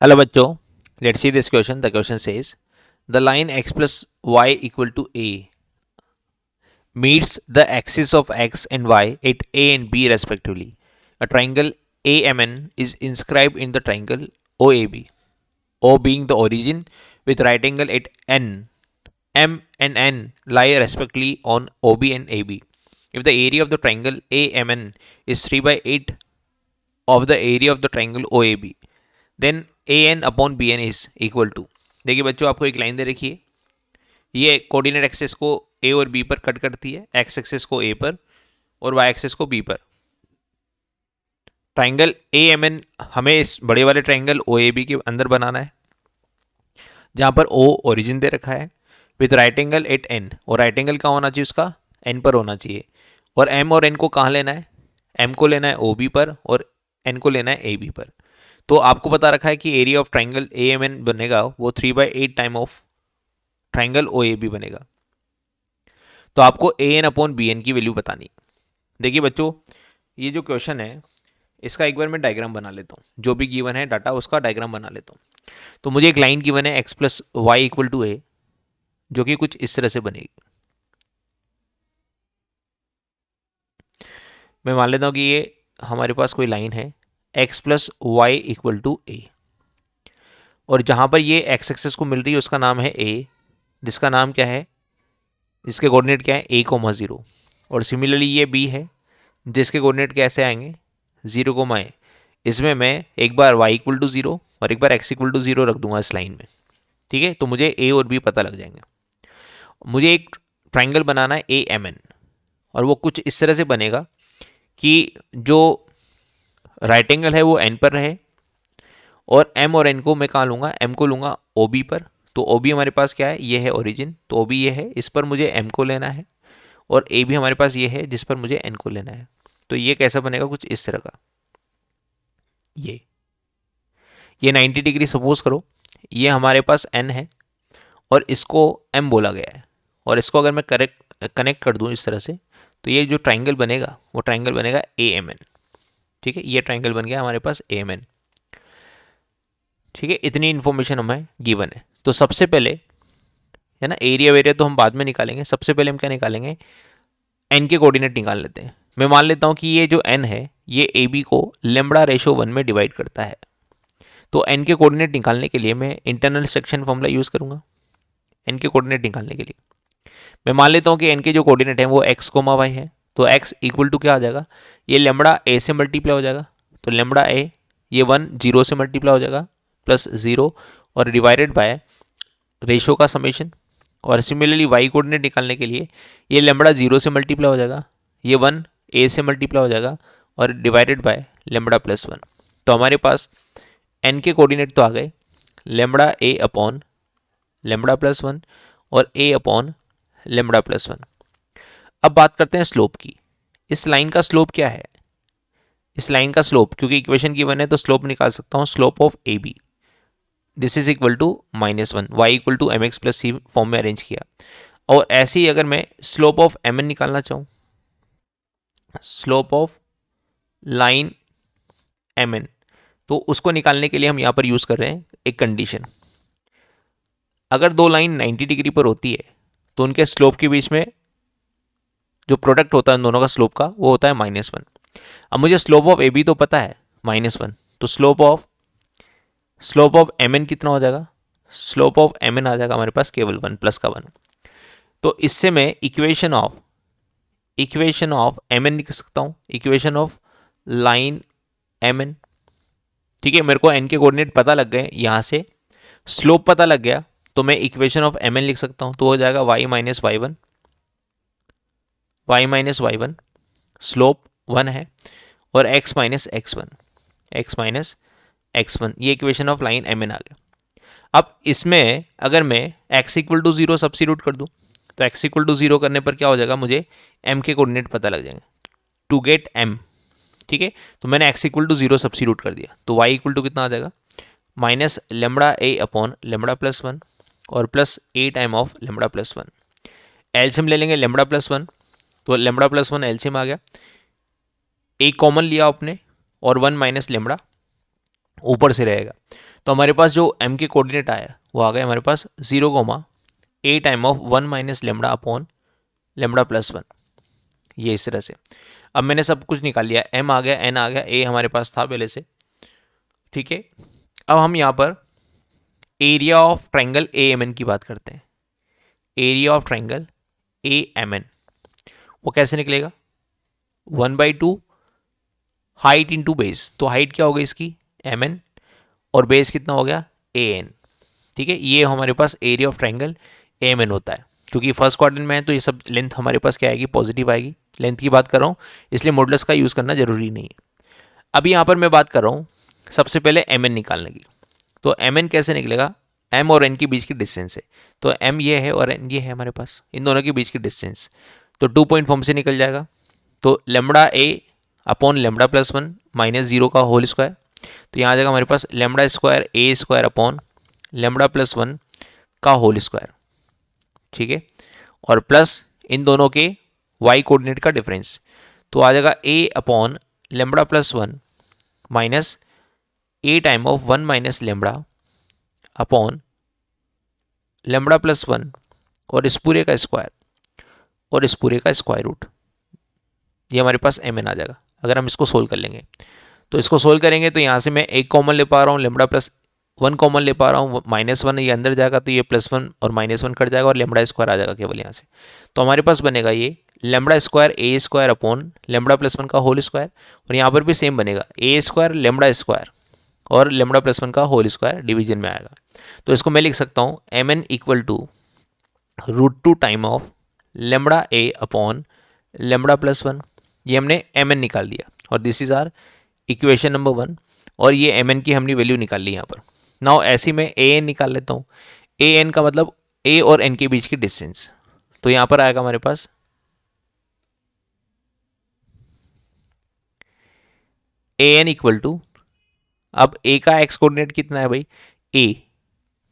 Hello bachcho, let's see this question. The question says the line x plus y equal to a meets the axis of x and y at a and b respectively. A triangle AMN is inscribed in the triangle OAB, O being the origin with right angle at n. M and n lie respectively on OB and AB. If the area of the triangle AMN is 3 by 8 of the area of the triangle OAB, then A N upon B N is equal to. देखिए बच्चों, आपको एक line दे रखी है, ये coordinate axes को ए और B पर कट करती है, एक्स एक्सेस को ए पर और वाई एक्सेस को बी पर। ट्राइंगल ए एम एन हमें इस बड़े वाले ट्राइंगल ओ ए बी के अंदर बनाना है, जहाँ पर ओ ओरिजिन दे रखा है with right angle at N, और राइट एंगल कहाँ होना चाहिए, उसका एन पर होना चाहिए। और एम और एन को कहाँ लेना है, एम को लेना है ओ बी पर और एन को लेना है ए बी पर। तो आपको पता रखा है कि area of triangle A M N बनेगा वो 3 by 8 time of triangle O A B बनेगा। तो आपको A N upon B N की वैल्यू बतानी। देखिए बच्चों, ये जो क्वेश्चन है इसका एक बार मैं डायग्राम बना लेता हूँ, जो भी गिवन है डाटा उसका डायग्राम बना लेता हूँ। तो मुझे एक लाइन गिवन है x plus y equal to a, जो कि कुछ इस तरह से बनेगी। मैं मान लेता हूँ कि ये हमारे पास कोई लाइन है x plus y equal to a, और जहाँ पर ये x एक्सेस को मिल रही है उसका नाम है a, जिसका नाम क्या है, जिसके कोऑर्डिनेट क्या है a,0, और सिमिलरली ये b है जिसके कोऑर्डिनेट कैसे आएंगे 0, a। इसमें मैं एक बार y इक्वल टू 0 और एक बार x इक्वल टू 0 रख दूंगा इस लाइन में, ठीक है। तो मुझे a और b पता लग जाएंगे। मुझे एक ट्राइंगल बनाना है AMN, और वो कुछ इस तरह से बनेगा कि जो राइट एंगल है वो एन पर रहे, और एम और एन को मैं कहाँ लूँगा, एम को लूँगा ओ बी पर। तो ओ बी हमारे पास क्या है, ये है ओरिजिन, तो ओ बी ये है, इस पर मुझे एम को लेना है, और ए भी हमारे पास ये है जिस पर मुझे एन को लेना है। तो ये कैसा बनेगा, कुछ इस तरह का। ये 90 डिग्री सपोज करो, ये हमारे पास एन है और इसको एम बोला गया है, और इसको अगर मैं कनेक्ट कर दूँ इस तरह से, तो ये जो ट्राइंगल बनेगा वो ट्राइंगल बनेगा AMN, ठीक है। ये ट्राइंगल बन गया हमारे पास AMN, ठीक है। इतनी इन्फॉर्मेशन हमें गिवन है। तो सबसे पहले है ना, एरिया वेरिया तो हम बाद में निकालेंगे, सबसे पहले हम क्या निकालेंगे, एन के कोऑर्डिनेट निकाल लेते हैं। मैं मान लेता हूँ कि ये जो एन है ये ए बी को λ/1 में डिवाइड करता है। तो एन के कोऑर्डिनेट निकालने के लिए मैं इंटरनल सेक्शन फॉर्मूला यूज़ करूँगा एन के कोऑर्डिनेट निकालने के लिए। मैं मान लेता हूँ कि एन के जो कोऑर्डिनेट है वो x, y है। तो x इक्वल टू क्या आ जाएगा, ये λ से मल्टीप्लाई हो जाएगा, तो λ ये 1 0 से मल्टीप्लाई हो जाएगा प्लस 0, और डिवाइडेड बाय रेशो का समेशन। और सिमिलरली y कोऑर्डिनेट निकालने के लिए ये λ 0 से मल्टीप्लाई हो जाएगा, ये 1 a से मल्टीप्लाई हो जाएगा, और डिवाइडेड बाय λ+1। तो हमारे पास n के कोऑर्डिनेट तो आ गए λ अपॉन λ+1 और a अपॉन λ+1। अब बात करते हैं स्लोप की। इस लाइन का स्लोप क्या है, इस लाइन का स्लोप, क्योंकि इक्वेशन गिवन है तो स्लोप निकाल सकता हूँ। Slope of A B this is equal to -1, Y equal to M X plus C form में अरेंज किया। और ऐसे ही अगर मैं स्लोप ऑफ एम एन निकालना चाहूँ, slope of line M N, तो उसको निकालने के लिए हम यहाँ पर यूज़ कर रहे हैं एक कंडीशन। अगर दो लाइन 90 डिग्री पर होती है तो उनके स्लोप के बीच में जो प्रोडक्ट होता है उन दोनों का स्लोप का, वो होता है -1। अब मुझे स्लोप ऑफ ए बी तो पता है -1, तो स्लोप ऑफ एम एन कितना हो जाएगा, स्लोप ऑफ एम एन आ जाएगा हमारे पास केवल 1 प्लस का 1। तो इससे मैं इक्वेशन ऑफ एम एन लिख सकता हूँ, equation of line M N, ठीक है। मेरे को एन के कोऑर्डिनेट पता लग गए, यहाँ से स्लोप पता लग गया, तो मैं इक्वेशन ऑफ एम एन लिख सकता हूँ। तो हो जाएगा y minus y one, slope 1 है, और x माइनस एक्स वन, ये equation of line M N आ गया। अब इसमें अगर मैं x इक्वल टू 0 सब्स्टिट्यूट कर दूँ, तो x इक्वल टू 0 करने पर क्या हो जाएगा, मुझे m के कोऑर्डिनेट पता लग जाएंगे टू गेट m, ठीक है। तो मैंने x इक्वल टू 0 सब्स्टिट्यूट कर दिया, तो y इक्वल टू कितना आ जाएगा, -λ अपॉन λ+1 और plus a time of λ+1। LCM ले लेंगे λ+1, तो λ+1 एलसीएम आ गया, एक कॉमन लिया आपने और 1 माइनस लेमड़ा ऊपर से रहेगा। तो हमारे पास जो m के कोऑर्डिनेट आया वो आ गया हमारे पास 0, time of 1 minus lambda upon lambda plus 1, ये इस तरह से। अब मैंने सब कुछ निकाल लिया, m आ गया, n आ गया, a हमारे पास था पहले से, ठीक है। अब हम यहाँ पर area of triangle A M N की बात करते हैं। Area of triangle A M N वो कैसे निकलेगा, 1/2 हाइट इंटू बेस। तो हाइट क्या हो गई इसकी एम एन, और बेस कितना हो गया ए एन, ठीक है। ये हमारे पास area of triangle A M N होता है। क्योंकि फर्स्ट क्वाड्रेंट में है तो ये सब लेंथ हमारे पास क्या आएगी, पॉजिटिव आएगी। लेंथ की बात कर रहा हूँ इसलिए मॉडुलस का यूज़ करना जरूरी नहीं है। अभी यहाँ पर मैं बात कर रहा हूँ सबसे पहले एम एन निकालने की। तो एम एन कैसे निकलेगा, एम और एन के बीच की डिस्टेंस है, तो एम ये है और एन ये है हमारे पास, इन दोनों के बीच की डिस्टेंस। तो 2 पॉइंट फॉर्म से निकल जाएगा। तो लेमड़ा ए अपॉन लेमड़ा प्लस 1 माइनस 0 का होल स्क्वायर। तो यहाँ आ जाएगा हमारे पास लेमड़ा स्क्वायर ए स्क्वायर अपॉन लेमड़ा प्लस 1 का होल स्क्वायर, ठीक है। और प्लस इन दोनों के वाई कोऑर्डिनेट का डिफरेंस। तो आ जाएगा a upon lambda plus 1 minus a time of 1 minus lambda upon lambda plus 1 और इस पूरे का स्क्वायर और इस पूरे का स्क्वायर रूट। ये हमारे पास एम एन आ जाएगा। अगर हम इसको सोल्व कर लेंगे तो इसको सोल्व करेंगे तो यहाँ से मैं एक कॉमन ले पा रहा हूँ, लेमड़ा प्लस 1 कॉमन ले पा रहा हूँ, -1 ये अंदर जाएगा तो ये +1 और -1 कट जाएगा और लेमड़ा स्क्वायर आ जाएगा केवल यहाँ से। तो हमारे पास बनेगा ये लेमड़ा स्क्वायर ए स्क्वायर अपॉन लेमड़ा प्लस 1 का होल स्क्वायर, और यहाँ पर भी सेम बनेगा ए स्क्वायर लेमड़ा स्क्वायर और लेमड़ा प्लस 1 का होल स्क्वायर डिवीजन में आएगा। तो इसको मैं लिख सकता हूँ M N equal to √2 time of lambda A upon lambda plus 1। ये हमने एम एन निकाल दिया और this is our equation number 1, और ये एम एन की हमने वैल्यू निकाल ली यहाँ पर। नाउ ऐसे में ए एन निकाल लेता हूँ। ए एन का मतलब ए और एन के बीच की डिस्टेंस। तो यहाँ पर आएगा हमारे पास ए एन इक्वल टू, अब ए का एक्स कोऑर्डिनेट कितना है भाई ए,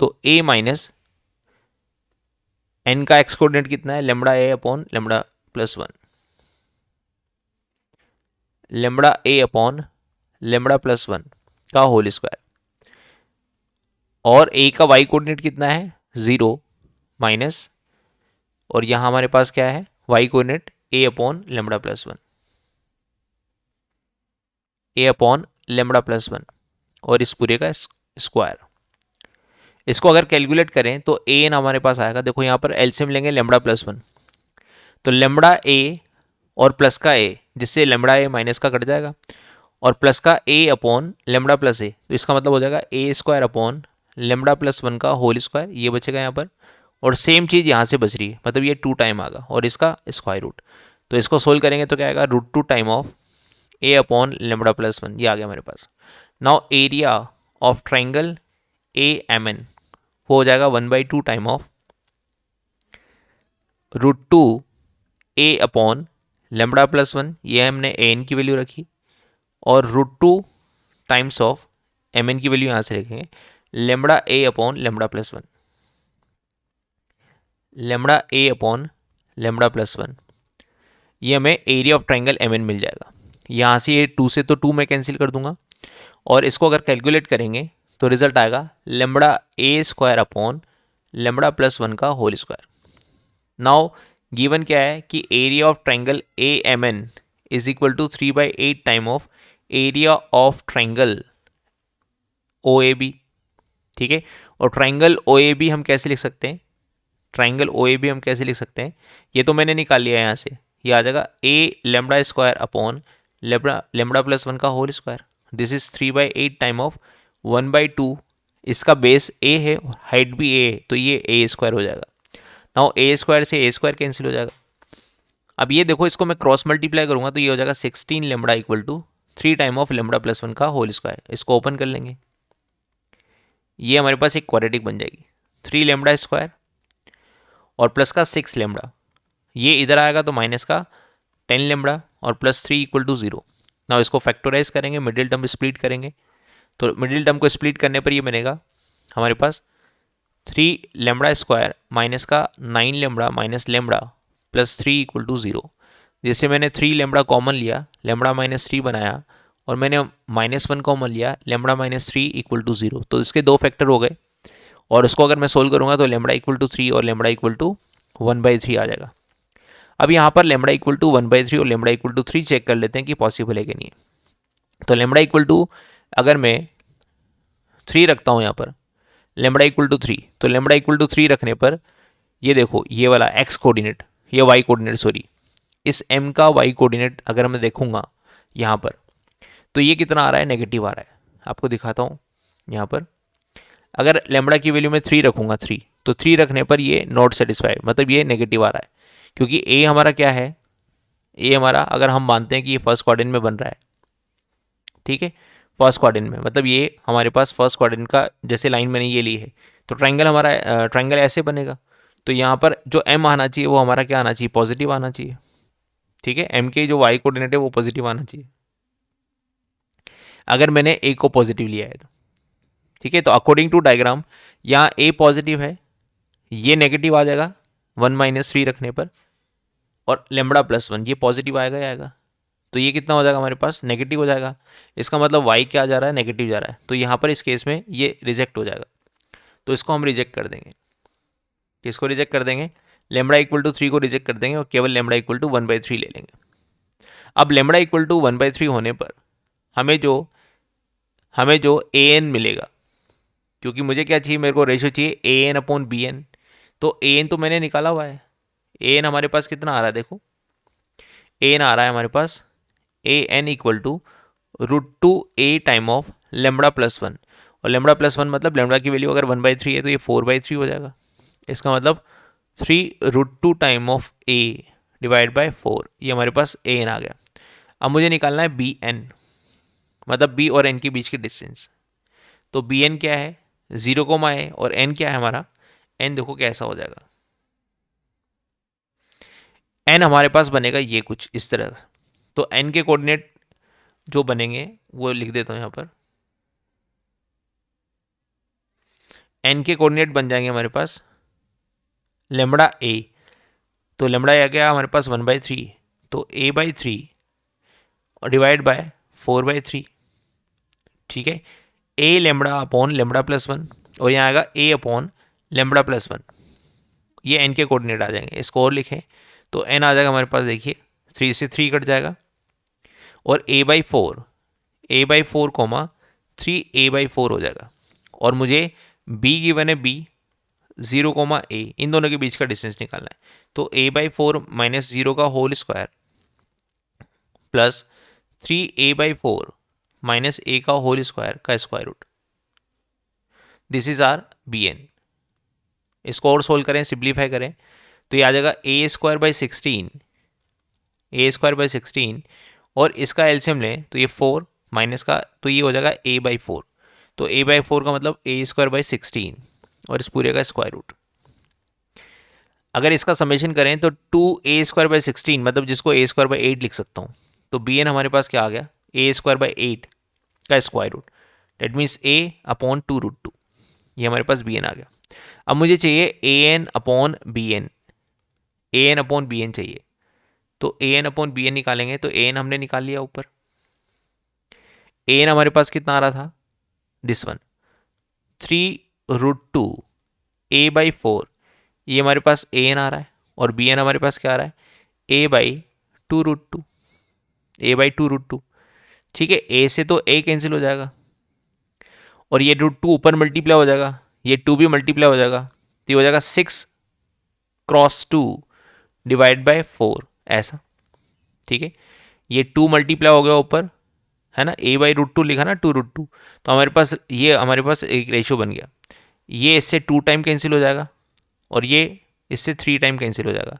तो ए माइनस एन का एक्स कोऑर्डिनेट कितना है लेमड़ा ए अपॉन लेमड़ा प्लस 1, लेमड़ा ए अपॉन लेमड़ा प्लस 1 का होल स्क्वायर, और ए का वाई कोऑर्डिनेट कितना है 0 माइनस, और यहाँ हमारे पास क्या है वाई कोऑर्डिनेट ए अपॉन लेमड़ा प्लस 1, ए अपॉन लेमड़ा प्लस 1 और इस पूरे का स्क्वायर। इसको अगर कैलकुलेट करें तो ए एन हमारे पास आएगा, देखो यहाँ पर एलसीएम लेंगे लेमड़ा प्लस 1, तो लेमड़ा ए और प्लस का ए, जिससे लेमड़ा ए माइनस का कट जाएगा, और प्लस का ए अपॉन लेमड़ा प्लस ए, तो इसका मतलब हो जाएगा ए स्क्वायर अपॉन लेमड़ा प्लस 1 का होल स्क्वायर, ये बचेगा यहाँ पर। और सेम चीज़ यहाँ से बच रही है, मतलब ये 2 टाइम आएगा और इसका स्क्वायर रूट। तो इसको सोल्व करेंगे तो क्या आएगा √2 time of a upon lambda plus 1, ये आ गया हमारे पास। Now area of triangle A M N वो हो जाएगा 1/2 time of √2 a upon lambda plus 1, ये हमने ए एन की वैल्यू रखी, और √2 टाइम्स ऑफ एम एन की वैल्यू यहाँ से रखेंगे लेमड़ा ए अपॉन लेमड़ा प्लस 1, लेमड़ा ए अपॉन लेमड़ा प्लस 1, ये हमें area of triangle M N मिल जाएगा। यहाँ से ये 2 से तो 2 मैं कैंसिल कर दूंगा, और इसको अगर कैलकुलेट करेंगे तो रिजल्ट आएगा lambda A square upon lambda plus 1 का होल स्क्वायर। नाउ गिवन क्या है कि area of triangle A M N is equal to 3/8 time of area of triangle O A B, ठीक है। और ट्राइंगल ओ ए बी हम कैसे लिख सकते हैं, ट्राइंगल ओ ए बी हम कैसे लिख सकते हैं, ये तो मैंने निकाल लिया है यहाँ से, ये आ जाएगा a lambda square upon lambda plus 1 का whole square. This is 3/8 time of 1/2, इसका बेस ए है और हाइट भी ए है, तो ये ए स्क्वायर हो जाएगा। नाउ ए स्क्वायर से ए स्क्वायर कैंसिल हो जाएगा। अब ये देखो, इसको मैं क्रॉस मल्टीप्लाई करूंगा तो ये हो जाएगा 16 lambda equal to 3 time of lambda plus 1 का होल स्क्वायर। इसको ओपन कर लेंगे, ये हमारे पास एक क्वाड्रेटिक बन जाएगी। 3 लेमड़ा स्क्वायर और प्लस का 6 लेमड़ा, ये इधर आएगा तो माइनस का 10 लेमड़ा और प्लस 3 इक्वल टू 0। नाउ इसको फैक्टराइज करेंगे, मिडिल टर्म स्प्लिट करेंगे, तो मिडिल टर्म को स्प्लिट करने पर ये बनेगा हमारे पास 3 लेमड़ा स्क्वायर माइनस का 9 lambda minus lambda plus 3 equal to 0। जैसे मैंने 3 लेमड़ा कॉमन लिया, लेमड़ा -3 बनाया और मैंने -1 कॉमन लिया, लेमड़ा -3 इक्वल टू 0, तो इसके दो फैक्टर हो गए। और उसको अगर मैं सोल्व करूँगा तो लेमड़ा इक्वल टू 3 और लेमड़ा इक्वल टू 1/3 आ जाएगा। अब यहाँ पर लेमड़ा इक्वल टू 1/3 और लेमड़ा इक्वल टू 3 चेक कर लेते हैं कि पॉसिबल है कि नहीं है। तो लेमड़ा इक्वल टू अगर मैं 3 रखता हूँ यहाँ पर, लेमड़ा इक्वल टू 3, तो लेमड़ा इक्वल टू 3 रखने पर ये देखो, ये वाला x कोऑर्डिनेट, ये y कोऑर्डिनेट सॉरी, इस m का y कोऑर्डिनेट अगर मैं देखूंगा यहाँ पर, तो ये कितना आ रहा है, नेगेटिव आ रहा है। आपको दिखाता हूँ यहाँ पर, अगर लेमड़ा की वैल्यू में 3 रखूंगा 3, तो 3 रखने पर ये नॉट सेटिस्फाइड, मतलब ये नेगेटिव आ रहा है, क्योंकि a हमारा क्या है, a हमारा अगर हम मानते हैं कि ये फर्स्ट क्वाड्रेंट में बन रहा है, ठीक है, फर्स्ट क्वाड्रेंट में, मतलब ये हमारे पास फर्स्ट क्वाड्रेंट का जैसे लाइन मैंने ये ली है, तो ट्रायंगल हमारा ट्रायंगल ऐसे बनेगा। तो यहाँ पर जो m आना चाहिए वो हमारा क्या आना चाहिए, पॉजिटिव आना चाहिए, ठीक है, m के जो y कोऑर्डिनेट है वो पॉजिटिव आना चाहिए, अगर मैंने a को पॉजिटिव लिया है तो, ठीक है। तो अकॉर्डिंग टू डायग्राम यहाँ a पॉजिटिव है, ये नेगेटिव आ जाएगा 1 - 3 रखने पर, और लेमड़ा +1 ये पॉजिटिव आएगा आएगा, तो ये कितना हो जाएगा हमारे पास, नेगेटिव हो जाएगा। इसका मतलब y क्या जा रहा है, नेगेटिव जा रहा है, तो यहाँ पर इस केस में ये रिजेक्ट हो जाएगा, तो इसको हम रिजेक्ट कर देंगे। किसको रिजेक्ट कर देंगे, लेमड़ा इक्वल टू 3 को रिजेक्ट कर देंगे और केवल लेमड़ा इक्वल टू 1/3 ले लेंगे। अब लेमड़ा इक्वल टू 1/3 होने पर हमें जो an मिलेगा, क्योंकि मुझे क्या चाहिए, मेरे को रेशो चाहिए an/bn, तो an तो मैंने निकाला हुआ है, an हमारे पास कितना आ रहा है, देखो an आ रहा है हमारे पास an equal to √2a time of lambda +1, और लेमड़ा +1 मतलब लेमड़ा की वैल्यू अगर 1/3 है तो ये 4/3 हो जाएगा। इसका मतलब 3√2 time of a divide by 4, ये हमारे पास an आ गया। अब मुझे निकालना है bn, मतलब b और n के बीच की डिस्टेंस। तो bn क्या है, 0, और n क्या है हमारा, n देखो कैसा हो जाएगा, n हमारे पास बनेगा ये कुछ इस तरह। तो n के कोऑर्डिनेट जो बनेंगे वो लिख देता हूँ यहाँ पर, n के कोऑर्डिनेट बन जाएंगे हमारे पास लेमड़ा a, तो लेमड़ा आ गया हमारे पास 1/3, तो a/3 और डिवाइड बाय 4/3, ठीक है, a लेमड़ा अपॉन लेमड़ा +1, और यहाँ आएगा a अपॉन लेमड़ा +1, ये n के कोऑर्डिनेट आ जाएंगे। इसको और लिखें तो n आ जाएगा हमारे पास, देखिए 3 से 3 कट जाएगा, और a/4 कॉमा 3a/4 हो जाएगा, और मुझे b गिवन है b 0, a, इन दोनों के बीच का डिस्टेंस निकालना है। तो a/4 - 0 का whole square plus 3a/4 - a का होल स्क्वायर का square root, this is our bn। इसको और सोल्व करें, सिंप्लीफाई करें, तो ये आ जाएगा a² बाई 16, और इसका एलसीएम लें तो ये 4 माइनस का, तो ये हो जाएगा a/4, तो a/4 का मतलब a² बाई 16, और इस पूरे का स्क्वायर रूट। अगर इसका समेशन करें तो 2a² बाई 16, मतलब जिसको a² बाई 8 लिख सकता हूँ, तो bn हमारे पास क्या आ गया, a² बाई 8 का square root, that means a/2√2, ये हमारे पास bn आ गया। अब मुझे चाहिए an/bn, an/bn चाहिए, तो an/bn निकालेंगे, तो an हमने निकाल लिया ऊपर, an हमारे पास कितना आ रहा था, दिस वन 3√2 a/4, ये हमारे पास an आ रहा है, और bn हमारे पास क्या आ रहा है, a/2√2, ठीक है। a से तो a कैंसिल हो जाएगा, और ये √2 ऊपर मल्टीप्लाई हो जाएगा, ये 2 भी मल्टीप्लाई हो जाएगा, तो ये हो जाएगा 6×2 डिवाइड बाय 4, ऐसा, ठीक है। ये 2 मल्टीप्लाई हो गया ऊपर, है ना, a/√2 लिखा ना, 2√2, तो हमारे पास एक रेशियो बन गया, ये इससे 2 टाइम कैंसिल हो जाएगा, और ये इससे 3 टाइम कैंसिल हो जाएगा,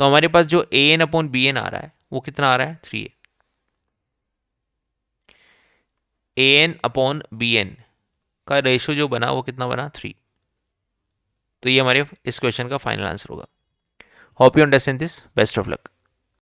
तो हमारे पास जो an/bn आ रहा है वो कितना आ रहा है, 3a। an/bn का रेशियो जो बना वो कितना बना, 3। तो ये हमारे इस क्वेश्चन का फाइनल आंसर होगा। Hope you understand this, best of luck.